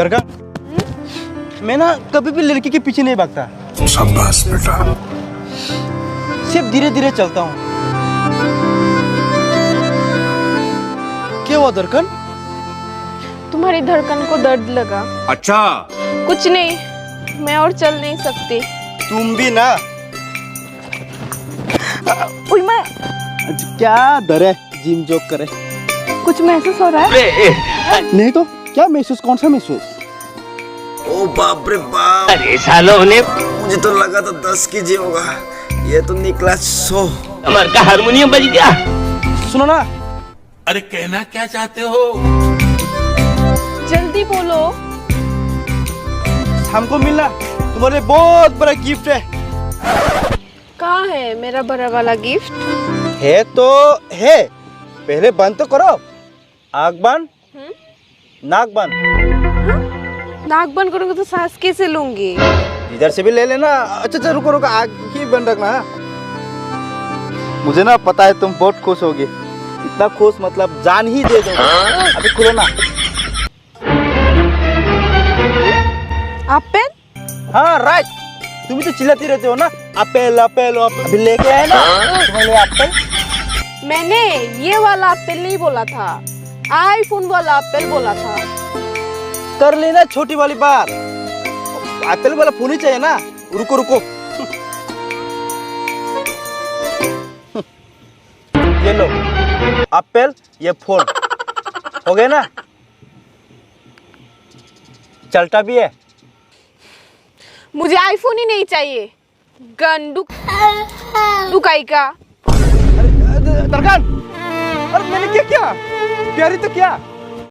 दरगाह, मैं ना कभी भी लड़की के पीछे नहीं भागता। शाबाश बेटा। सिर्फ धीरे धीरे चलता हूँ। क्या हुआ धड़कन? तुम्हारी धड़कन को दर्द लगा। अच्छा। कुछ नहीं, मैं और चल नहीं सकती। तुम भी ना। उई मैं क्या डर है, जिम जोक करे। कुछ महसूस हो रहा है? नहीं तो क्या महसूस, कौन सा महसूस? ओ बाप रे बाप, अरे सालों ने मुझे तो लगा था 10 केजी होगा, ये तो निकला 100। कमर का हारमोनियम बज गया। सुनो ना, अरे कहना क्या चाहते हो? जल्दी बोलो। हमको मिलना तुम्हारे लिए बहुत बड़ा गिफ्ट है। कहाँ है मेरा बड़ा वाला गिफ्ट? है तो है, पहले बंद तो करो। आग बंद, नाक बंद। नाक बंद करूंगी तो सांस कैसे लूंगी? इधर से भी ले लेना। अच्छा रुको रुको, आग ही बंद रखना। मुझे ना पता है तुम बहुत खुश होगी, इतना खुश मतलब जान ही दे दोगे। अभी खुलो ना। एप्पल? हाँ राइट, तुम भी तो चिल्लाती रहते हो ना, एप्पल एप्पल। अभी लेके आए ना तुम्हारे लिए एप्पल। मैंने ये वाला एप्पल नहीं बोला था, आईफोन वाला एप्पल बोला था। कर लेना छोटी वाली बात, एप्पल वाला फोन ही चाहिए ना। रुको रुको, ये लो एप्पल, ये फोन हो गया ना, चलता भी है। मुझे आईफोन ही नहीं चाहिए, गंडुक दुकाई का। दरगान, अरे मैंने क्या किया? प्यारी तो क्या